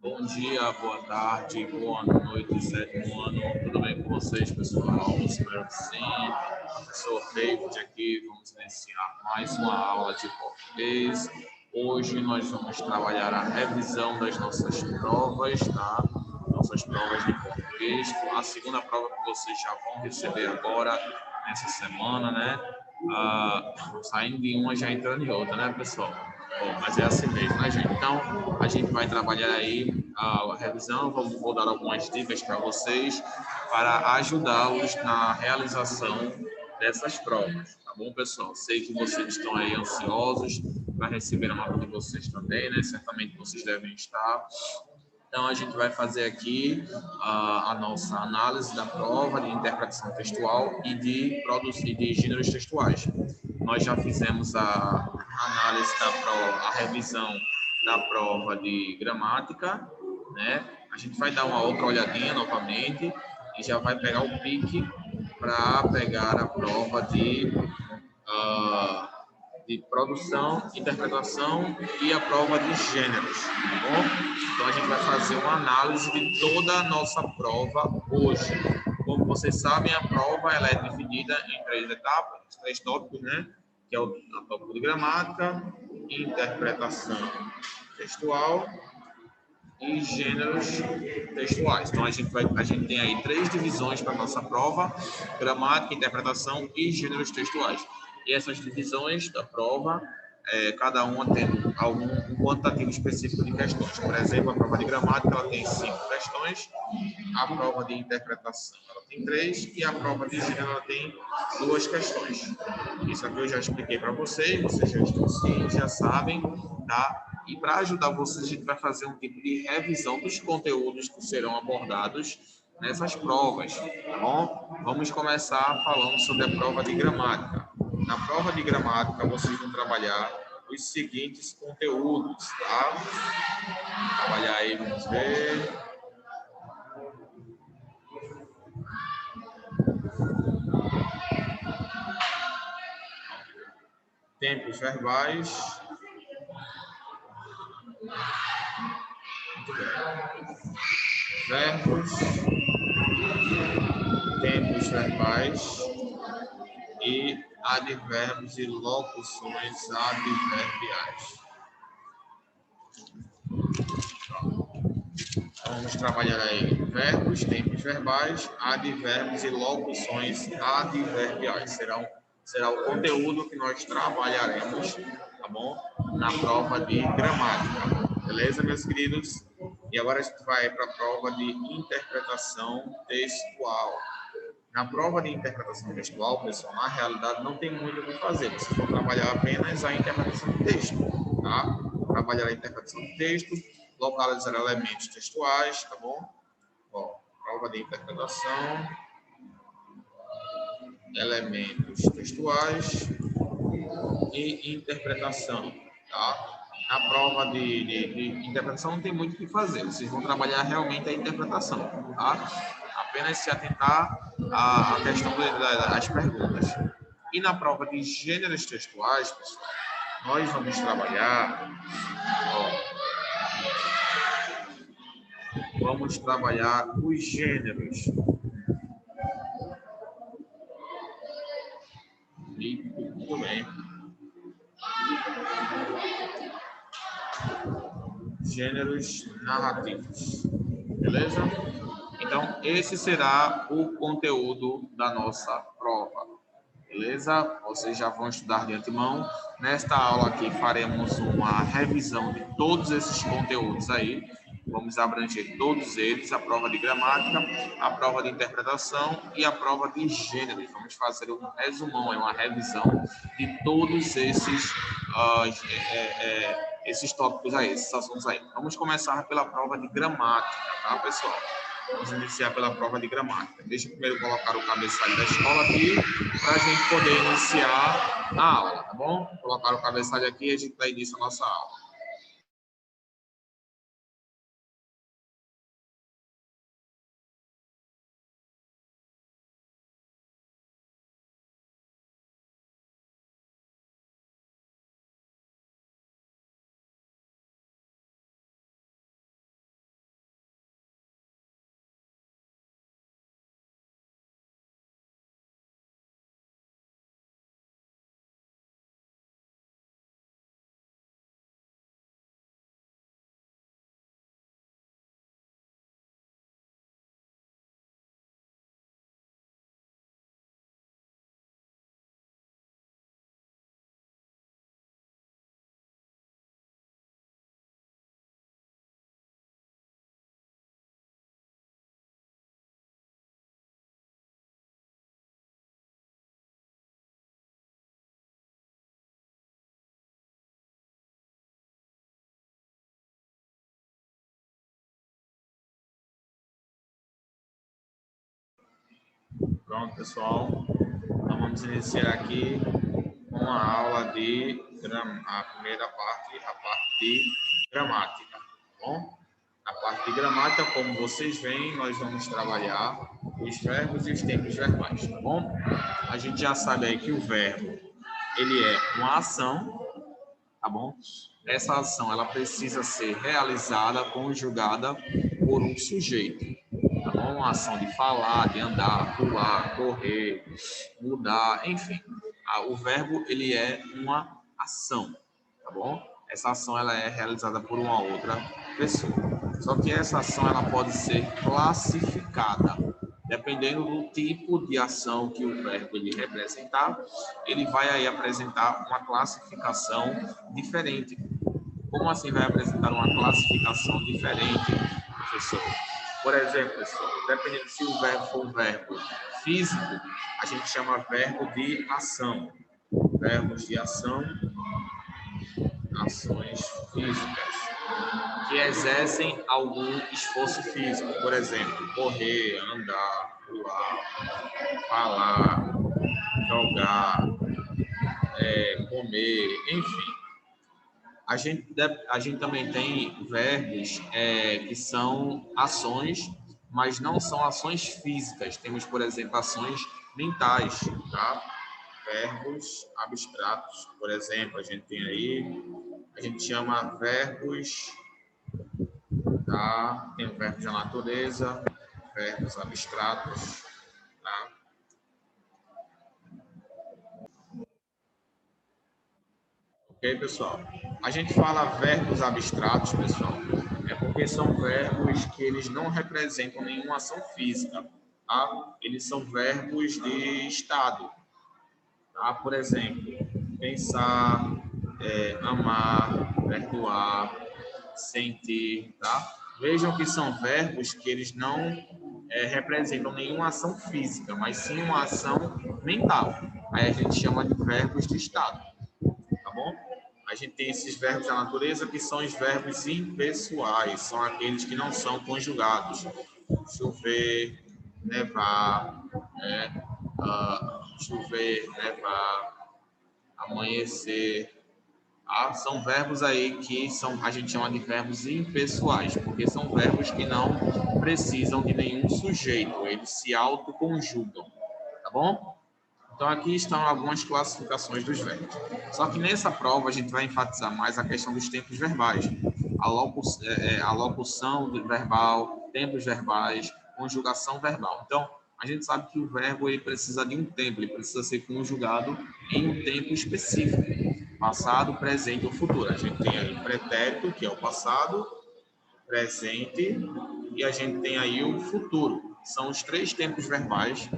Bom dia, boa tarde, boa noite, sétimo ano. Tudo bem com vocês, pessoal? Espero que sim. Professor David aqui. Vamos iniciar mais uma aula de português. Hoje nós vamos trabalhar a revisão das nossas provas, tá? Nossas provas de português. A segunda prova que vocês já vão receber agora, nessa semana, né? Saindo de uma, já entrando em outra, né, pessoal? Bom, mas é assim mesmo, né, gente? Então, a gente vai trabalhar aí a revisão. Vou dar algumas dicas para vocês para ajudá-los na realização dessas provas, tá bom, pessoal? Sei que vocês estão aí ansiosos para receber a nota de vocês também, né? Certamente vocês devem estar. Então, a gente vai fazer aqui a nossa análise da prova de interpretação textual e de gêneros textuais. Nós já fizemos a análise da prova, a revisão da prova de gramática, né? A gente vai dar uma outra olhadinha novamente e já vai pegar o pique para pegar a prova de produção, interpretação e a prova de gêneros, tá bom? Então a gente vai fazer uma análise de toda a nossa prova hoje. Como vocês sabem, a prova ela é dividida em três etapas, três tópicos, né? Que é o tópico de gramática, interpretação textual e gêneros textuais. Então a gente tem aí três divisões para nossa prova: gramática, interpretação e gêneros textuais. E essas divisões da prova, cada uma tendo um quantitativo específico de questões. Por exemplo, a prova de gramática ela tem 5 questões, a prova de interpretação ela tem 3 e a prova de gênero ela tem 2 questões. Isso aqui eu já expliquei para vocês já estão cientes, já sabem, tá? E para ajudar vocês, a gente vai fazer um tipo de revisão dos conteúdos que serão abordados nessas provas, tá bom? Vamos começar falando sobre a prova de gramática. Na prova de gramática, vocês vão trabalhar os seguintes conteúdos, tá? Vamos trabalhar aí, vamos ver. Tempos verbais. Muito bem. Verbos, tempos verbais e advérbios e locuções adverbiais. Então, vamos trabalhar aí verbos, tempos verbais, advérbios e locuções adverbiais. Será o conteúdo que nós trabalharemos, tá bom? Na prova de gramática. Beleza, meus queridos? E agora a gente vai para a prova de interpretação textual. Na prova de interpretação textual, pessoal, na realidade não tem muito o que fazer. Vocês vão trabalhar apenas a interpretação de texto, tá? Trabalhar a interpretação de texto, localizar elementos textuais, tá bom? Ó, prova de interpretação, elementos textuais e interpretação, tá? Na prova de interpretação não tem muito o que fazer. Vocês vão trabalhar realmente a interpretação, tá? Apenas se atentar à questão das perguntas. E na prova de gêneros textuais, pessoal, nós vamos trabalhar, os gêneros. E muito bem. Gêneros narrativos. Beleza? Então, esse será o conteúdo da nossa prova. Beleza? Vocês já vão estudar de antemão. Nesta aula aqui faremos uma revisão de todos esses conteúdos aí. Vamos abranger todos eles, a prova de gramática, a prova de interpretação e a prova de gêneros. Vamos fazer um resumão, uma revisão de todos esses tópicos aí, esses assuntos aí. Vamos começar pela prova de gramática, tá, pessoal? Vamos iniciar pela prova de gramática. Deixa eu primeiro colocar o cabeçalho da escola aqui, para a gente poder iniciar a aula, tá bom? Colocar o cabeçalho aqui e a gente dá início à nossa aula. Pronto, pessoal. Então, vamos iniciar aqui com a aula de a primeira parte, a parte de gramática, tá bom? Na parte de gramática, como vocês veem, nós vamos trabalhar os verbos e os tempos verbais, tá bom? A gente já sabe aí que o verbo, ele é uma ação, tá bom? Essa ação, ela precisa ser realizada, conjugada por um sujeito, tá bom? Uma ação de falar, de andar, pular, correr, mudar, enfim. O verbo, ele é uma ação, tá bom? Essa ação, ela é realizada por uma outra pessoa. Só que essa ação, ela pode ser classificada. Dependendo do tipo de ação que o verbo ele representar, ele vai aí apresentar uma classificação diferente. Como assim vai apresentar uma classificação diferente, professor? Por exemplo, pessoal, dependendo se o verbo for um verbo físico, a gente chama verbo de ação. Verbos de ação, ações físicas, que exercem algum esforço físico. Por exemplo, correr, andar, pular, falar, jogar, comer, enfim. A gente também tem verbos que são ações, mas não são ações físicas. Temos, por exemplo, ações mentais, tá? Verbos abstratos, por exemplo, a gente tem aí, a gente chama verbos, tá? Tem verbos da natureza, verbos abstratos, tá? Ok, pessoal? A gente fala verbos abstratos, pessoal, é porque são verbos que eles não representam nenhuma ação física, tá? Eles são verbos de estado, tá? Por exemplo, pensar, amar, perdoar, sentir, tá? Vejam que são verbos que eles não representam nenhuma ação física, mas sim uma ação mental. Aí a gente chama de verbos de estado, tá bom? A gente tem esses verbos da natureza que são os verbos impessoais, são aqueles que não são conjugados. Chover, nevar, chover, nevar, amanhecer. São verbos aí que a gente chama de verbos impessoais, porque são verbos que não precisam de nenhum sujeito, eles se autoconjugam, tá bom? Então, aqui estão algumas classificações dos verbos. Só que nessa prova a gente vai enfatizar mais a questão dos tempos verbais. A locução verbal, tempos verbais, conjugação verbal. Então, a gente sabe que o verbo ele precisa de um tempo, ele precisa ser conjugado em um tempo específico. Passado, presente ou futuro. A gente tem aí o pretérito, que é o passado, presente, e a gente tem aí o futuro. São os três tempos verbais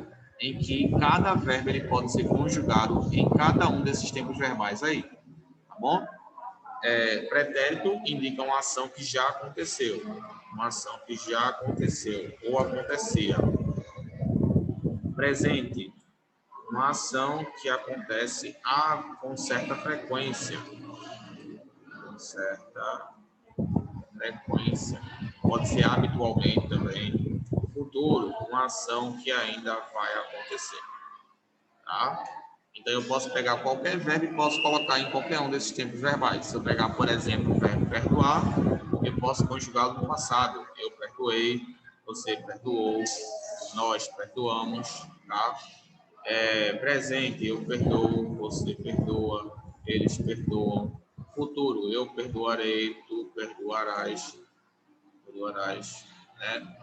em que cada verbo ele pode ser conjugado em cada um desses tempos verbais aí, tá bom? Pretérito indica uma ação que já aconteceu, uma ação que já aconteceu ou acontecia. Presente, uma ação que acontece com certa frequência, com certa frequência, pode ser habitualmente também. Futuro, uma ação que ainda vai acontecer, tá? Então, eu posso pegar qualquer verbo e posso colocar em qualquer um desses tempos verbais. Se eu pegar, por exemplo, o verbo perdoar, eu posso conjugá-lo no passado. Eu perdoei, você perdoou, nós perdoamos, tá? Presente, eu perdoo, você perdoa, eles perdoam. Futuro, eu perdoarei, tu perdoarás, né?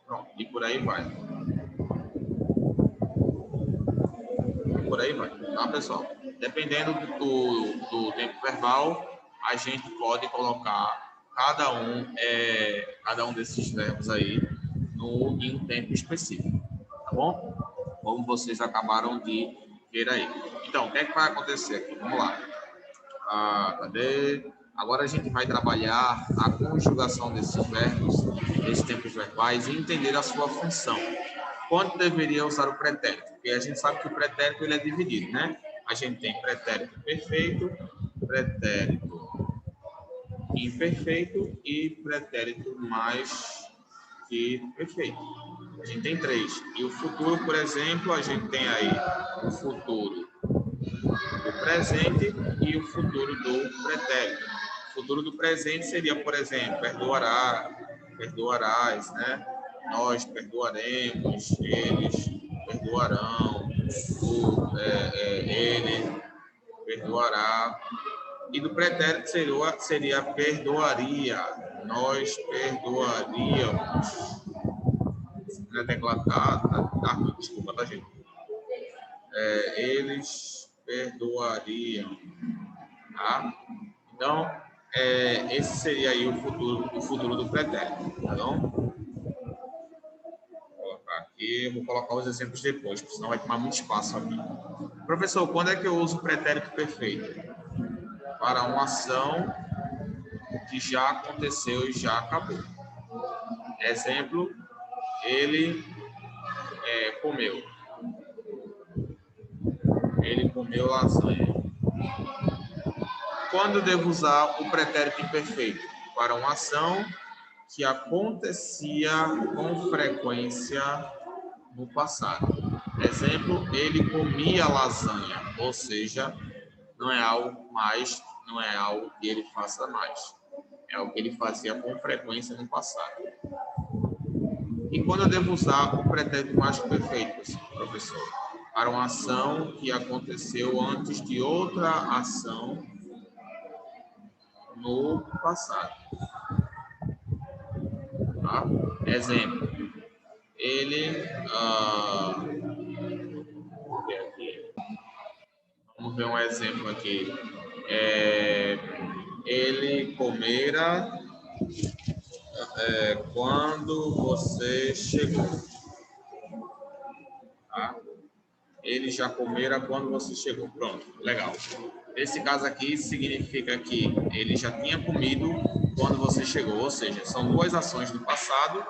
Pronto, e por aí vai. Por aí vai, tá, pessoal? Dependendo do tempo verbal, a gente pode colocar cada um desses verbos aí em um tempo específico, tá bom? Como vocês acabaram de ver aí. Então, o que é que vai acontecer aqui? Vamos lá. Cadê? Agora a gente vai trabalhar a conjugação desses verbos, desses tempos verbais e entender a sua função. Quando deveria usar o pretérito? Porque a gente sabe que o pretérito ele é dividido, né? A gente tem pretérito perfeito, pretérito imperfeito e pretérito mais que perfeito. A gente tem 3. E o futuro, por exemplo, a gente tem aí o futuro do presente e o futuro do pretérito. O futuro do presente seria, por exemplo, perdoará, perdoarás, né? Nós perdoaremos, eles perdoarão, ele perdoará. E do pretérito seria perdoaria, nós perdoaríamos. Na tecla desculpa, tá, gente? Eles perdoariam, tá? Então, esse seria aí o futuro do pretérito, tá bom? Vou colocar aqui, eu vou colocar os exemplos depois, porque senão vai tomar muito espaço aqui. Professor, quando é que eu uso o pretérito perfeito? Para uma ação que já aconteceu e já acabou. Exemplo, ele comeu. Ele comeu lasanha. Quando devo usar o pretérito imperfeito? Para uma ação que acontecia com frequência no passado. Exemplo, ele comia lasanha, ou seja, não é algo que ele faça mais. É algo que ele fazia com frequência no passado. E quando eu devo usar o pretérito mais perfeito, professor? Para uma ação que aconteceu antes de outra ação no passado. Tá? Exemplo, ele... vamos ver um exemplo aqui. Ele comera quando você chegou. Tá? Ele já comera quando você chegou. Pronto, legal. Nesse caso aqui, significa que ele já tinha comido quando você chegou. Ou seja, são duas ações do passado,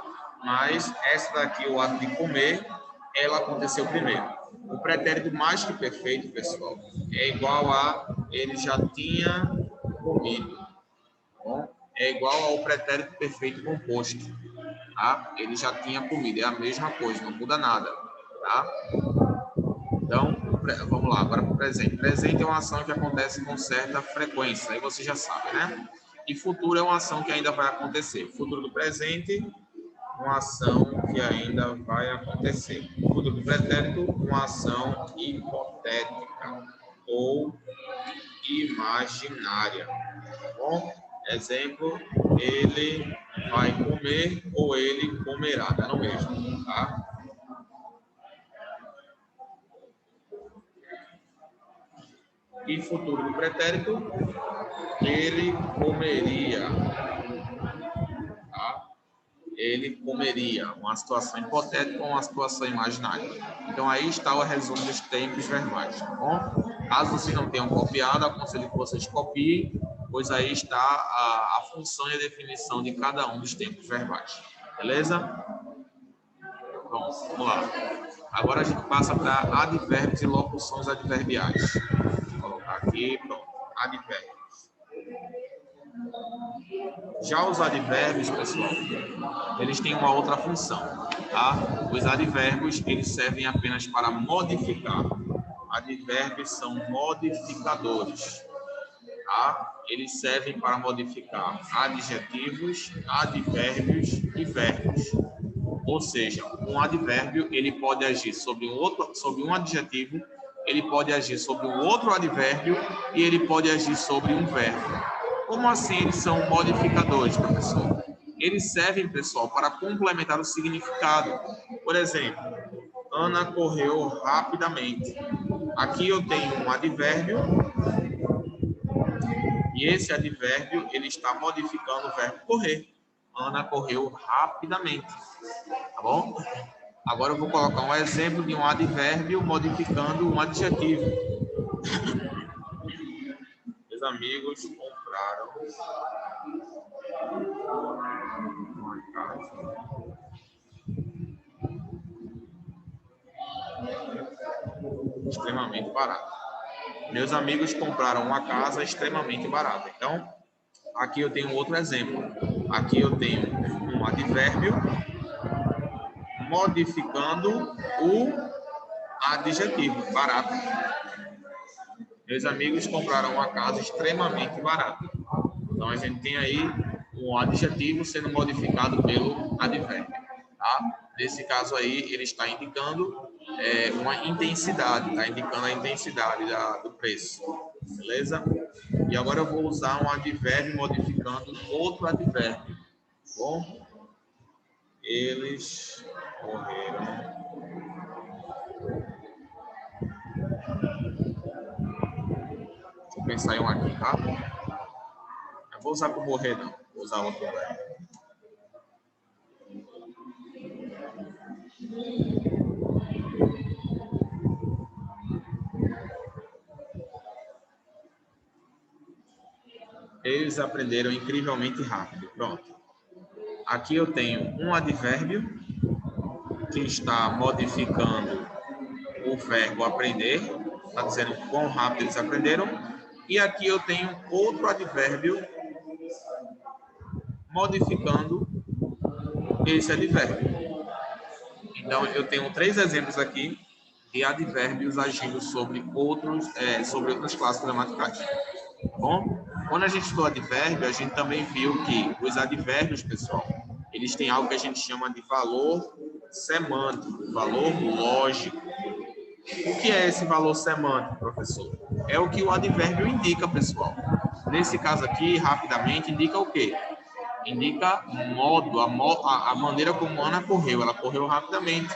mas essa daqui, o ato de comer, ela aconteceu primeiro. O pretérito mais que perfeito, pessoal, é igual a ele já tinha comido. Tá bom? É igual ao pretérito perfeito composto. Tá? Ele já tinha comido. É a mesma coisa, não muda nada. Tá? Então, vamos lá, agora para o presente. Presente é uma ação que acontece com certa frequência, aí você já sabe, né? E futuro é uma ação que ainda vai acontecer. Futuro do presente, uma ação que ainda vai acontecer. Futuro do pretérito, uma ação hipotética ou imaginária. Tá bom? Exemplo, ele vai comer ou ele comerá, dá no mesmo, tá? E futuro do pretérito, ele comeria. Tá? Ele comeria. Uma situação hipotética ou uma situação imaginária. Então, aí está o resumo dos tempos verbais, tá bom? Caso vocês não tenham copiado, aconselho que vocês copiem, pois aí está a função e a definição de cada um dos tempos verbais. Beleza? Bom, vamos lá. Agora a gente passa para advérbios e locuções adverbiais. Vou colocar aqui, pronto. Advérbios. Já os advérbios, pessoal, eles têm uma outra função, tá? Os advérbios, eles servem apenas para modificar. Advérbios são modificadores, tá? Eles servem para modificar adjetivos, advérbios e verbos. Ou seja, um advérbio, ele pode agir sobre um adjetivo, ele pode agir sobre um outro advérbio e ele pode agir sobre um verbo. Como assim eles são modificadores, professor? Eles servem, pessoal, para complementar o significado. Por exemplo, Ana correu rapidamente. Aqui eu tenho um advérbio e esse advérbio ele está modificando o verbo correr. Ana correu rapidamente. Tá bom? Agora eu vou colocar um exemplo de um advérbio modificando um adjetivo. Meus amigos compraram uma casa extremamente barata. Meus amigos compraram uma casa extremamente barata. Então, aqui eu tenho outro exemplo. Aqui eu tenho um advérbio modificando o adjetivo, barato. Meus amigos compraram uma casa extremamente barata. Então, a gente tem aí um adjetivo sendo modificado pelo advérbio. Tá? Nesse caso aí, ele está indicando uma intensidade, está indicando a intensidade do preço. Beleza? E agora eu vou usar um advérbio modificando outro advérbio. Bom? Eles morreram. Deixa eu pensar em um aqui, tá? Eu vou usar para morrer, não. Vou usar outro verbo. Eles aprenderam incrivelmente rápido. Pronto. Aqui eu tenho um advérbio que está modificando o verbo aprender. Está dizendo quão rápido eles aprenderam. E aqui eu tenho outro advérbio modificando esse advérbio. Então, eu tenho 3 exemplos aqui de advérbios agindo sobre outras classes gramaticais. Bom, quando a gente estudou advérbio, a gente também viu que os advérbios, pessoal, eles têm algo que a gente chama de valor semântico, valor lógico. O que é esse valor semântico, professor? É o que o advérbio indica, pessoal. Nesse caso aqui, rapidamente, indica o quê? Indica modo, a maneira como Ana correu. Ela correu rapidamente.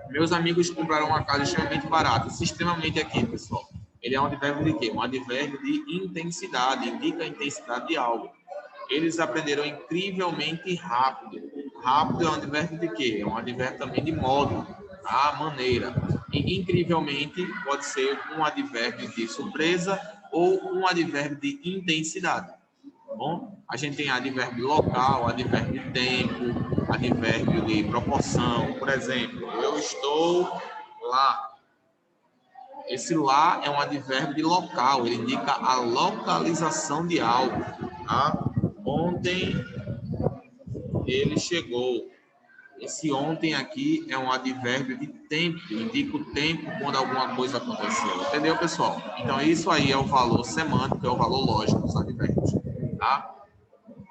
Meus amigos compraram uma casa extremamente barata. Esse extremamente aqui, pessoal, ele é um advérbio de quê? Um advérbio de intensidade, indica a intensidade de algo. Eles aprenderam incrivelmente rápido. Rápido é um advérbio de quê? É um advérbio também de modo, a maneira. E incrivelmente pode ser um advérbio de surpresa ou um advérbio de intensidade. Tá bom? A gente tem advérbio local, advérbio de tempo, advérbio de proporção. Por exemplo, eu estou lá. Esse lá é um advérbio de local, ele indica a localização de algo. Tá? Ontem ele chegou. Esse ontem aqui é um advérbio de tempo, indica o tempo quando alguma coisa aconteceu. Entendeu, pessoal? Então, isso aí é o valor semântico, é o valor lógico dos advérbios. Tá?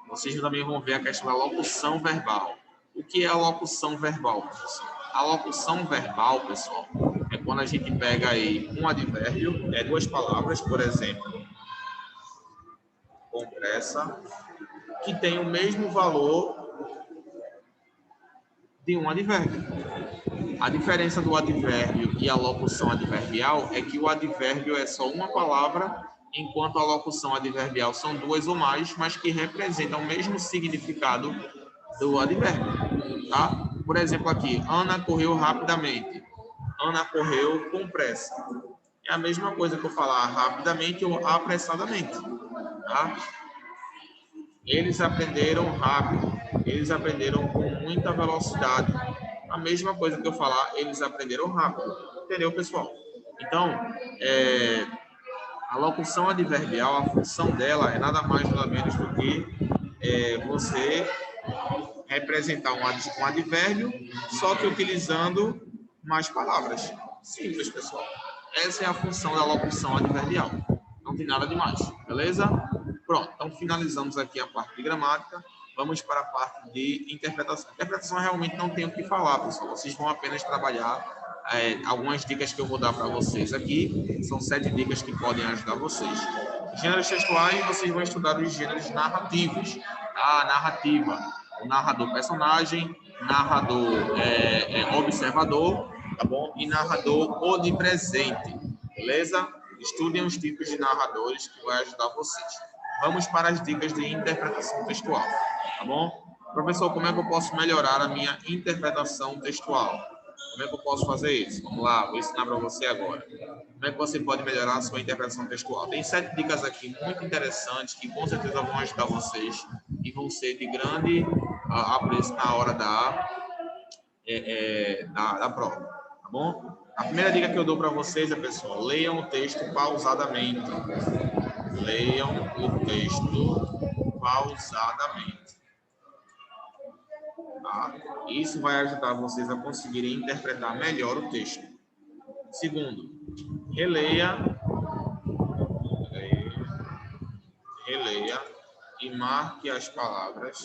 Vocês também vão ver a questão da locução verbal. O que é a locução verbal, professor? A locução verbal, pessoal, é quando a gente pega aí um advérbio, 2 palavras, por exemplo, compressa, que tem o mesmo valor de um advérbio. A diferença do advérbio e a locução adverbial é que o advérbio é só uma palavra, enquanto a locução adverbial são 2 ou mais, mas que representam o mesmo significado do advérbio. Tá? Por exemplo, aqui, Ana correu rapidamente. Ana correu com pressa. É a mesma coisa que eu falar rapidamente ou apressadamente. Tá? Eles aprenderam rápido. Eles aprenderam com muita velocidade. A mesma coisa que eu falar, eles aprenderam rápido. Entendeu, pessoal? Então, a locução adverbial, a função dela é nada mais nada menos do que você representar um advérbio, só que utilizando mais palavras. Simples, pessoal. Essa é a função da locução adverbial. Não tem nada demais, beleza? Pronto, então finalizamos aqui a parte de gramática. Vamos para a parte de interpretação. Interpretação realmente não tem o que falar, pessoal. Vocês vão apenas trabalhar algumas dicas que eu vou dar para vocês aqui. São 7 dicas que podem ajudar vocês. Gêneros textuais, vocês vão estudar os gêneros narrativos. A narrativa, o narrador personagem, narrador observador, tá bom? E narrador onipresente, beleza? Estudem os tipos de narradores que vai ajudar vocês. Vamos para as dicas de interpretação textual, tá bom? Professor, como é que eu posso melhorar a minha interpretação textual? Como é que eu posso fazer isso? Vamos lá, vou ensinar para você agora. Como é que você pode melhorar a sua interpretação textual? Tem 7 dicas aqui muito interessantes que com certeza vão ajudar vocês e vão ser de grande apreço na hora da prova, tá bom? A primeira dica que eu dou para vocês é, pessoal, leiam o texto pausadamente. Leiam o texto pausadamente. Tá? Isso vai ajudar vocês a conseguirem interpretar melhor o texto. Segundo, releia e marque as palavras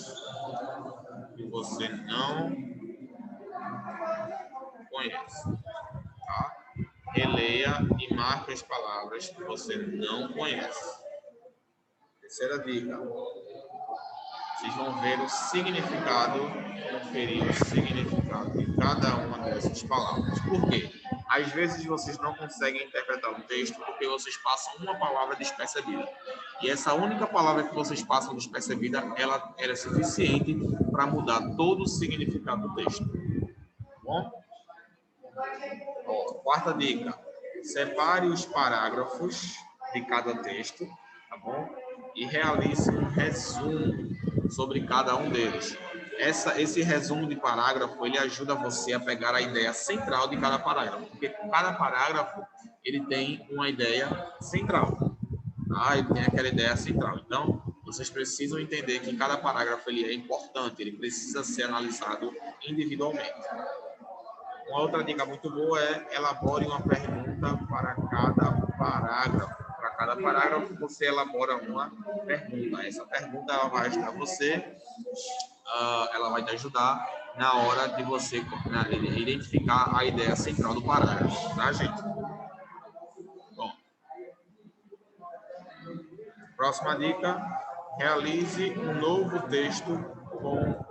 que você não conhece. Tá? Releia e marque as palavras que você não conhece. Terceira dica. Vocês vão ver o significado, conferir o significado de cada uma dessas palavras. Por quê? Às vezes vocês não conseguem interpretar o texto porque vocês passam uma palavra despercebida. E essa única palavra que vocês passam despercebida, ela é suficiente para mudar todo o significado do texto. Tá bom? Quarta dica. Separe os parágrafos de cada texto, tá bom? E realize um resumo sobre cada um deles. Esse resumo de parágrafo, ele ajuda você a pegar a ideia central de cada parágrafo, porque cada parágrafo, ele tem uma ideia central. Tá? Ele tem aquela ideia central. Então, vocês precisam entender que cada parágrafo ele é importante, ele precisa ser analisado individualmente. Uma outra dica muito boa é elabore uma pergunta para cada parágrafo. Para cada parágrafo, você elabora uma pergunta. Essa pergunta ela vai ajudar você, ela vai te ajudar na hora de você identificar a ideia central do parágrafo, tá, gente? Bom, próxima dica, realize um novo texto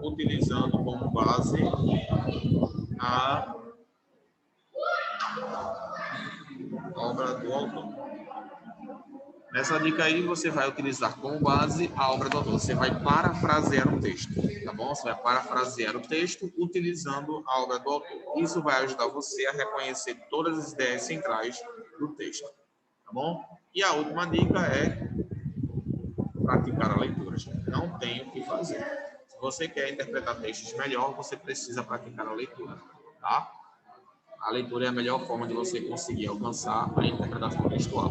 utilizando como base a obra do autor. Nessa dica aí, você vai utilizar como base a obra do autor. Você vai parafrasear o texto, tá bom? Você vai parafrasear o texto utilizando a obra do autor. Isso vai ajudar você a reconhecer todas as ideias centrais do texto, tá bom? E a última dica é praticar a leitura. Não tem o que fazer. Se você quer interpretar textos melhor, você precisa praticar a leitura, tá? A leitura é a melhor forma de você conseguir alcançar a interpretação textual.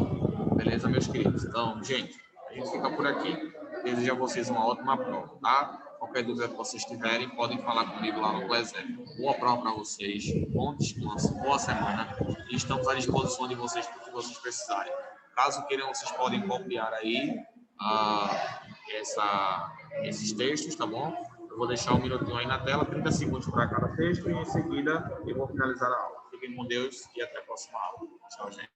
Beleza, meus queridos? Então, gente, a gente fica por aqui. Desejo a vocês uma ótima prova, tá? Qualquer dúvida que vocês tiverem, podem falar comigo lá no Coexército. Boa prova para vocês, bom descanso, boa semana. E estamos à disposição de vocês para o que vocês precisarem. Caso queiram, vocês podem copiar aí esses textos, tá bom? Eu vou deixar um minutinho aí na tela, 30 segundos para cada texto, e em seguida eu vou finalizar a aula. Fiquem com Deus e até a próxima aula. Tchau, gente.